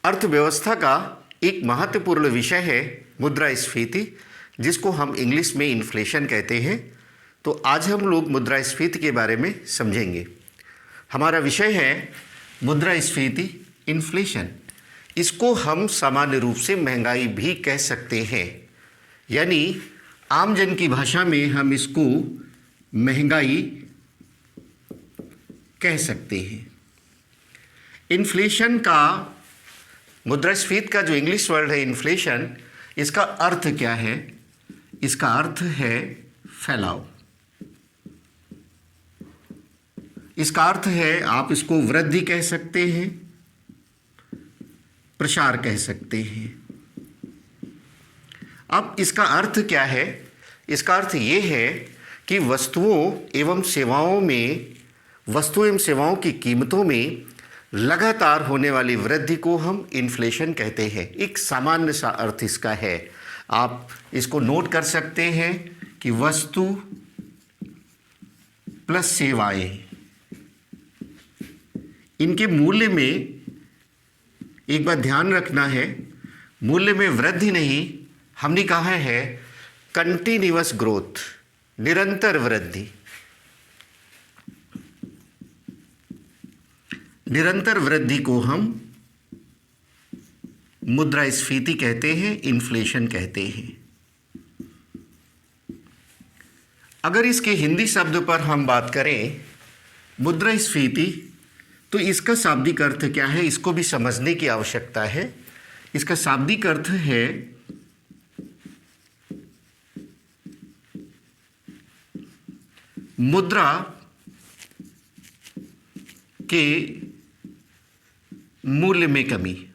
अर्थव्यवस्था का एक महत्वपूर्ण विषय है मुद्रास्फीति, जिसको हम इंग्लिश में इन्फ्लेशन कहते हैं। तो आज हम लोग मुद्रास्फीति के बारे में समझेंगे। हमारा विषय है मुद्रास्फीति, इन्फ्लेशन। इसको हम सामान्य रूप से महंगाई भी कह सकते हैं, यानी आम जन की भाषा में हम इसको महंगाई कह सकते हैं। इन्फ्लेशन का, मुद्रास्फीति का जो इंग्लिश वर्ड है इन्फ्लेशन, इसका अर्थ क्या है? इसका अर्थ है फैलाव। इसका अर्थ है, आप इसको वृद्धि कह सकते हैं, प्रसार कह सकते हैं। अब इसका अर्थ क्या है? इसका अर्थ ये है कि वस्तुओं एवं सेवाओं की कीमतों में लगातार होने वाली वृद्धि को हम इन्फ्लेशन कहते हैं। एक सामान्य सा अर्थ इसका है। आप इसको नोट कर सकते हैं कि वस्तु प्लस सेवाएं, इनके मूल्य में एक बात ध्यान रखना है, मूल्य में वृद्धि नहीं, हमने कहा है कंटिन्यूअस ग्रोथ, निरंतर वृद्धि। निरंतर वृद्धि को हम मुद्रास्फीति कहते हैं, इन्फ्लेशन कहते हैं। अगर इसके हिंदी शब्द पर हम बात करें मुद्रास्फीति, तो इसका शाब्दिक अर्थ क्या है, इसको भी समझने की आवश्यकता है। इसका शाब्दिक अर्थ है मुद्रा के मूल्य में कमी।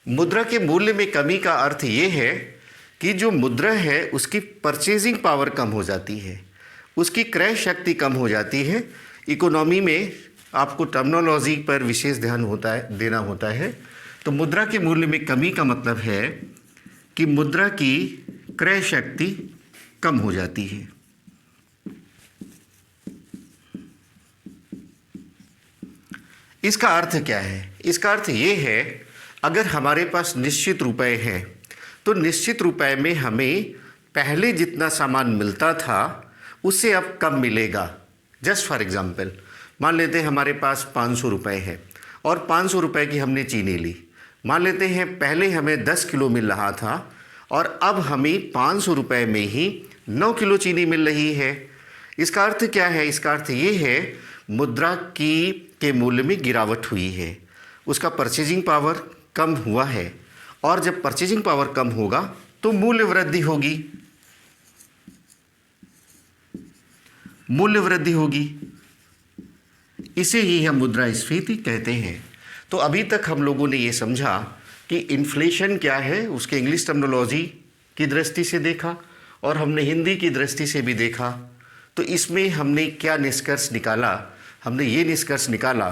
मुद्रा के मूल्य में कमी का अर्थ ये है कि जो मुद्रा है उसकी परचेजिंग पावर कम हो जाती है, उसकी क्रय शक्ति कम हो जाती है। इकोनॉमी में आपको टर्मिनोलॉजी पर विशेष ध्यान देना होता है। तो मुद्रा के मूल्य में कमी का मतलब है कि मुद्रा की क्रय शक्ति कम हो जाती है। इसका अर्थ क्या है? इसका अर्थ ये है, अगर हमारे पास निश्चित रुपए हैं तो निश्चित रुपए में हमें पहले जितना सामान मिलता था उससे अब कम मिलेगा। जस्ट फॉर एग्जांपल, मान लेते हैं हमारे पास 500 रुपये है और 500 रुपये की हमने चीनी ली। मान लेते हैं पहले हमें 10 किलो मिल रहा था और अब हमें 500 रुपये में ही 9 किलो चीनी मिल रही है। इसका अर्थ क्या है? इसका अर्थ ये है, मुद्रा के मूल्य में गिरावट हुई है, उसका परचेजिंग पावर कम हुआ है, और जब परचेजिंग पावर कम होगा तो मूल्य वृद्धि होगी। मूल्य वृद्धि होगी, इसे ही हम मुद्रास्फीति कहते हैं। तो अभी तक हम लोगों ने ये समझा कि इन्फ्लेशन क्या है, उसके इंग्लिश टर्मिनोलॉजी की दृष्टि से देखा और हमने हिंदी की दृष्टि से भी देखा। तो इसमें हमने क्या निष्कर्ष निकाला? हमने ये निष्कर्ष निकाला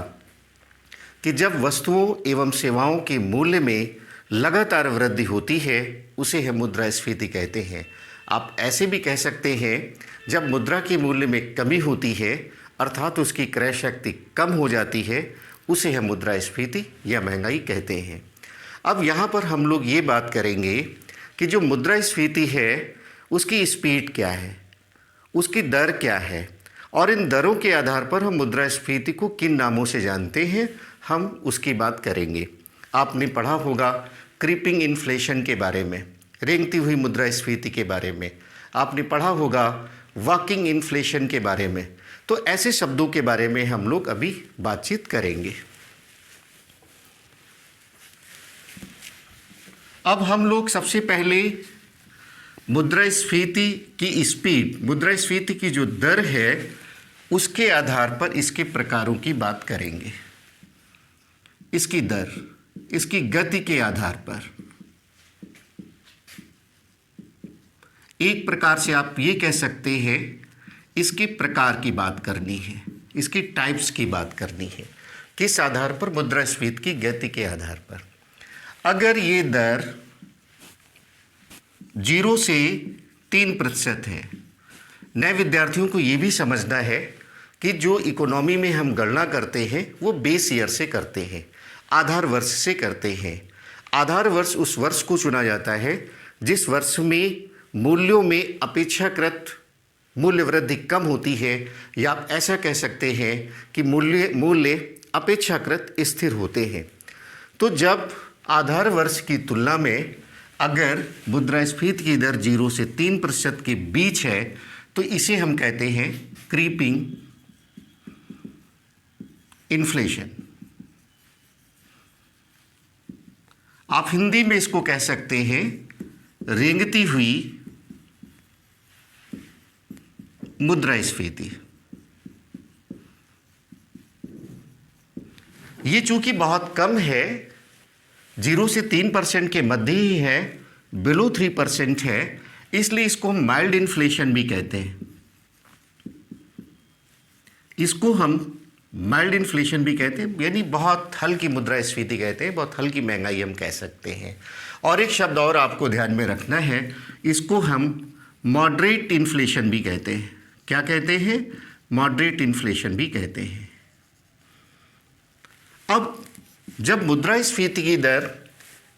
कि जब वस्तुओं एवं सेवाओं के मूल्य में लगातार वृद्धि होती है उसे हम मुद्रास्फीति कहते हैं। आप ऐसे भी कह सकते हैं, जब मुद्रा के मूल्य में कमी होती है अर्थात उसकी क्रय शक्ति कम हो जाती है, उसे हम मुद्रास्फीति या महंगाई कहते हैं। अब यहाँ पर हम लोग ये बात करेंगे कि जो मुद्रास्फीति है उसकी स्पीड क्या है, उसकी दर क्या है, और इन दरों के आधार पर हम मुद्रास्फीति को किन नामों से जानते हैं, हम उसकी बात करेंगे। आपने पढ़ा होगा क्रीपिंग इन्फ्लेशन के बारे में, रेंगती हुई मुद्रास्फीति के बारे में, आपने पढ़ा होगा वॉकिंग इन्फ्लेशन के बारे में। तो ऐसे शब्दों के बारे में हम लोग अभी बातचीत करेंगे। अब हम लोग सबसे पहले मुद्रास्फीति की स्पीड, मुद्रास्फीति की जो दर है उसके आधार पर इसके प्रकारों की बात करेंगे। इसकी दर, इसकी गति के आधार पर एक प्रकार से आप ये कह सकते हैं इसके प्रकार की बात करनी है, इसकी टाइप्स की बात करनी है। किस आधार पर? मुद्रास्फीति की गति के आधार पर। अगर ये दर 0 से 3% है, नए विद्यार्थियों को ये भी समझना है कि जो इकोनॉमी में हम गणना करते हैं वो बेस ईयर से करते हैं, आधार वर्ष से करते हैं। आधार वर्ष उस वर्ष को चुना जाता है जिस वर्ष में मूल्यों में अपेक्षाकृत मूल्य वृद्धि कम होती है, या आप ऐसा कह सकते हैं कि मूल्य अपेक्षाकृत स्थिर होते हैं। तो जब आधार वर्ष की तुलना में अगर मुद्रास्फीति की दर 0 से 3% के बीच है तो इसे हम कहते हैं क्रीपिंग इन्फ्लेशन। आप हिंदी में इसको कह सकते हैं रेंगती हुई मुद्रास्फीति। ये चूंकि बहुत कम है, 0 से 3% के मध्य ही है, बिलो 3% है, इसलिए इसको हम माइल्ड इन्फ्लेशन भी कहते हैं। इसको हम माइल्ड इन्फ्लेशन भी कहते हैं, यानी बहुत हल्की मुद्रास्फीति कहते हैं, बहुत हल्की महंगाई हम कह सकते हैं। और एक शब्द और आपको ध्यान में रखना है, इसको हम मॉडरेट इन्फ्लेशन भी कहते हैं। क्या कहते हैं? मॉडरेट इन्फ्लेशन भी कहते हैं। अब जब मुद्रास्फीति की दर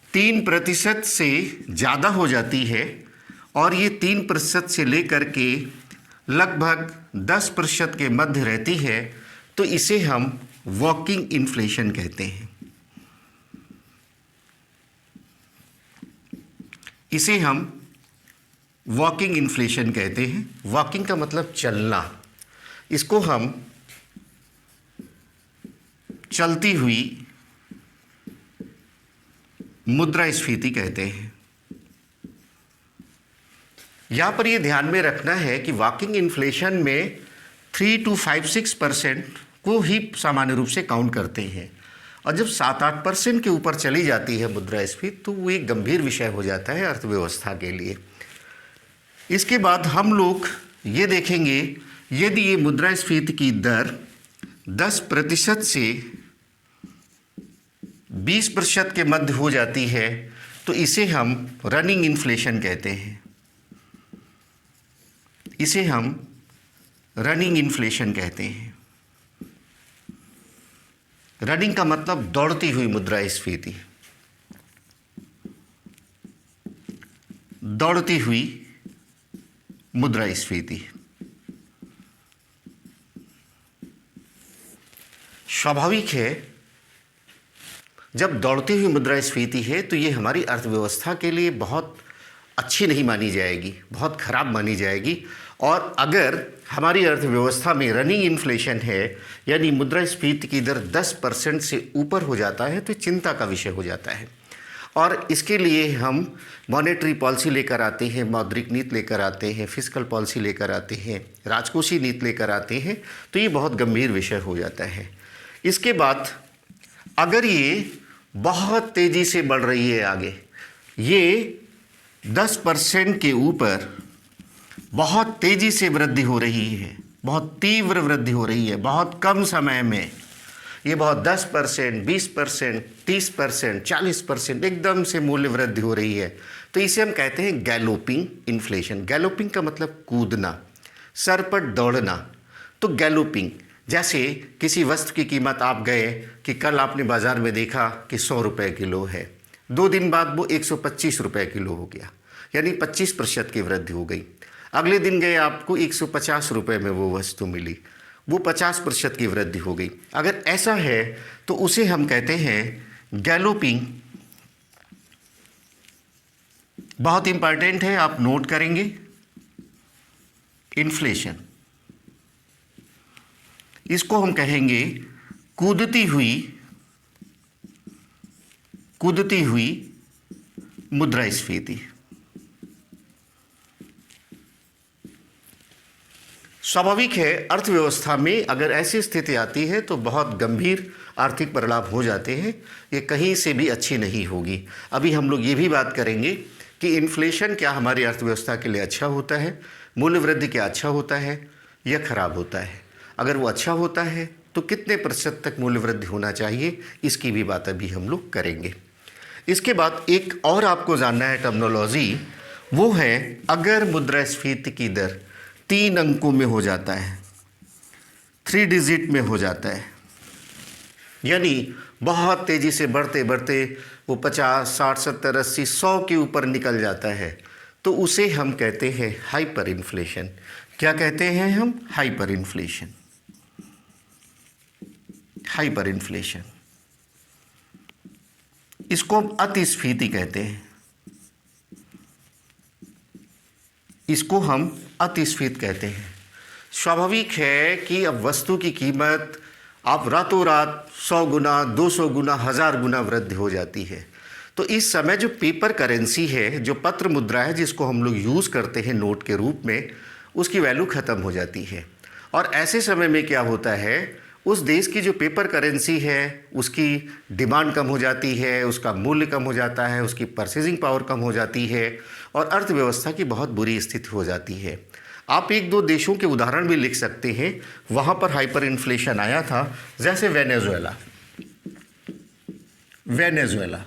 3% से ज़्यादा हो जाती है और ये 3% से लेकर के लगभग 10% के मध्य रहती है तो इसे हम वॉकिंग इन्फ्लेशन कहते हैं। इसे हम वॉकिंग इन्फ्लेशन कहते हैं। वॉकिंग का मतलब चलना, इसको हम चलती हुई मुद्रास्फीति कहते हैं। यहाँ पर ये ध्यान में रखना है कि वॉकिंग इन्फ्लेशन में 3 to 5-6% को ही सामान्य रूप से काउंट करते हैं, और जब 7-8% के ऊपर चली जाती है मुद्रास्फीति तो वो एक गंभीर विषय हो जाता है अर्थव्यवस्था के लिए। इसके बाद हम लोग ये देखेंगे, यदि ये मुद्रास्फीति की दर 10% से 20% के मध्य हो जाती है तो इसे हम रनिंग इन्फ्लेशन कहते हैं। इसे हम रनिंग इन्फ्लेशन कहते हैं। रनिंग का मतलब दौड़ती हुई मुद्रास्फीति, दौड़ती हुई मुद्रास्फीति। स्वाभाविक है, जब दौड़ती हुई मुद्रास्फीति है तो ये हमारी अर्थव्यवस्था के लिए बहुत अच्छी नहीं मानी जाएगी, बहुत खराब मानी जाएगी। और अगर हमारी अर्थव्यवस्था में रनिंग इन्फ्लेशन है, यानी मुद्रास्फीति की दर 10% से ऊपर हो जाता है तो चिंता का विषय हो जाता है। और इसके लिए हम मॉनेटरी पॉलिसी लेकर आते हैं, मौद्रिक नीति लेकर आते हैं, फिस्कल पॉलिसी लेकर आते हैं, राजकोषीय नीति लेकर आते हैं, तो ये बहुत गंभीर विषय हो जाता है। इसके बाद अगर ये बहुत तेज़ी से बढ़ रही है आगे, ये 10% के ऊपर बहुत तेज़ी से वृद्धि हो रही है, बहुत तीव्र वृद्धि हो रही है, बहुत कम समय में ये बहुत 10%, 20%, 30%, 40% एकदम से मूल्य वृद्धि हो रही है, तो इसे हम कहते हैं गैलोपिंग इन्फ्लेशन। गैलोपिंग का मतलब कूदना, सर पर दौड़ना। तो गैलोपिंग, जैसे किसी वस्तु की कीमत आप गए कि कल आपने बाज़ार में देखा कि 100 रुपये किलो है, 2 दिन बाद वो 125 रुपये किलो हो गया, यानी 25% की वृद्धि हो गई। अगले दिन गए आपको 150 रुपये में वो वस्तु मिली, वो 50% की वृद्धि हो गई। अगर ऐसा है तो उसे हम कहते हैं गैलोपिंग। बहुत इंपॉर्टेंट है, आप नोट करेंगे, इन्फ्लेशन। इसको हम कहेंगे कूदती हुई मुद्रास्फीति। स्वाभाविक है, अर्थव्यवस्था में अगर ऐसी स्थिति आती है तो बहुत गंभीर आर्थिक परिणाम हो जाते हैं, ये कहीं से भी अच्छी नहीं होगी। अभी हम लोग ये भी बात करेंगे कि इन्फ्लेशन क्या हमारी अर्थव्यवस्था के लिए अच्छा होता है, मूल्य वृद्धि क्या अच्छा होता है या खराब होता है। अगर वो अच्छा होता है तो कितने प्रतिशत तक मूल्य वृद्धि होना चाहिए, इसकी भी बात अभी हम लोग करेंगे। इसके बाद एक और आपको जानना है टर्मिनोलॉजी, वो है अगर मुद्रास्फीति की दर 3 अंकों में हो जाता है, 3 डिजिट में हो जाता है, यानी बहुत तेज़ी से बढ़ते बढ़ते वो 50, 60, 70, 80, 100 के ऊपर निकल जाता है, तो उसे हम कहते हैं हाइपर इन्फ्लेशन। क्या कहते हैं हम? Hyper inflation. हाइपर इन्फ्लेशन, इसको हम अतिस्फीति कहते हैं। इसको हम अतिस्फीति कहते हैं। स्वाभाविक है कि अब वस्तु की कीमत आप रातों रात 100 गुना, 200 गुना, 1000 गुना वृद्धि हो जाती है। तो इस समय जो पेपर करेंसी है, जो पत्र मुद्रा है, जिसको हम लोग यूज़ करते हैं नोट के रूप में, उसकी वैल्यू ख़त्म हो जाती है। और ऐसे समय में क्या होता है, उस देश की जो पेपर करेंसी है उसकी डिमांड कम हो जाती है, उसका मूल्य कम हो जाता है, उसकी परचेजिंग पावर कम हो जाती है और अर्थव्यवस्था की बहुत बुरी स्थिति हो जाती है। आप 1-2 देशों के उदाहरण भी लिख सकते हैं, वहाँ पर हाइपर इन्फ्लेशन आया था, जैसे वेनेजुएला। वेनेजुएला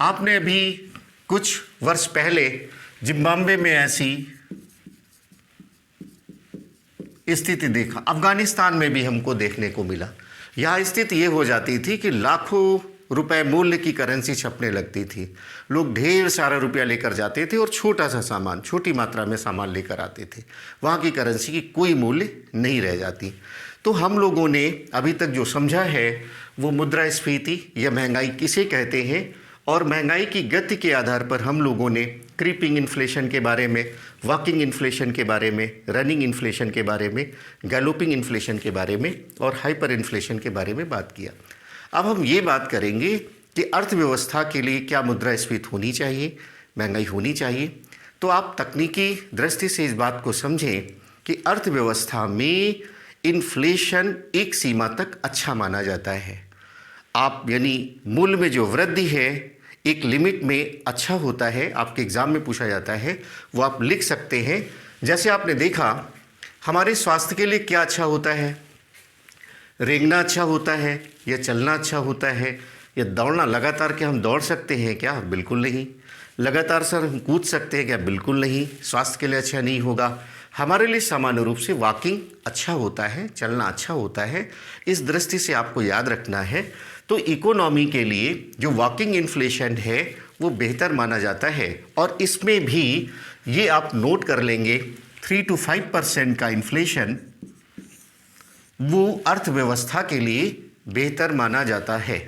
आपने अभी कुछ वर्ष पहले जिम्बाब्वे में ऐसी स्थिति देखा, अफगानिस्तान में भी हमको देखने को मिला। यहाँ स्थिति ये हो जाती थी कि लाखों रुपए मूल्य की करेंसी छपने लगती थी। लोग ढेर सारा रुपया लेकर जाते थे और छोटा सा सामान, छोटी मात्रा में सामान लेकर आते थे। वहाँ की करेंसी की कोई मूल्य नहीं रह जाती। तो हम लोगों ने अभी तक जो समझा है वो मुद्रास्फीति या महंगाई किसे कहते हैं, और महंगाई की गति के आधार पर हम लोगों ने क्रीपिंग इन्फ्लेशन के बारे में, वॉकिंग इन्फ्लेशन के बारे में, रनिंग इन्फ्लेशन के बारे में, गैलोपिंग इन्फ्लेशन के बारे में और हाइपर इन्फ्लेशन के बारे में बात किया। अब हम ये बात करेंगे कि अर्थव्यवस्था के लिए क्या मुद्रास्फीति होनी चाहिए, महंगाई होनी चाहिए। तो आप तकनीकी दृष्टि से इस बात को समझें कि अर्थव्यवस्था में इन्फ्लेशन एक सीमा तक अच्छा माना जाता है। आप यानी मूल्य में जो वृद्धि है एक लिमिट में अच्छा होता है, आपके एग्ज़ाम में पूछा जाता है, वो आप लिख सकते हैं। जैसे आपने देखा हमारे स्वास्थ्य के लिए क्या अच्छा होता है, रेंगना अच्छा होता है या चलना अच्छा होता है या दौड़ना। लगातार क्या हम दौड़ सकते हैं क्या? बिल्कुल नहीं। लगातार सर हम कूद सकते हैं क्या? बिल्कुल नहीं, स्वास्थ्य के लिए अच्छा नहीं होगा। हमारे लिए सामान्य रूप से वॉकिंग अच्छा होता है, चलना अच्छा होता है। इस दृष्टि से आपको याद रखना है। तो इकोनॉमी के लिए जो वॉकिंग इन्फ्लेशन है वो बेहतर माना जाता है, और इसमें भी ये आप नोट कर लेंगे 3 to 5% का इन्फ्लेशन वो अर्थव्यवस्था के लिए बेहतर माना जाता है।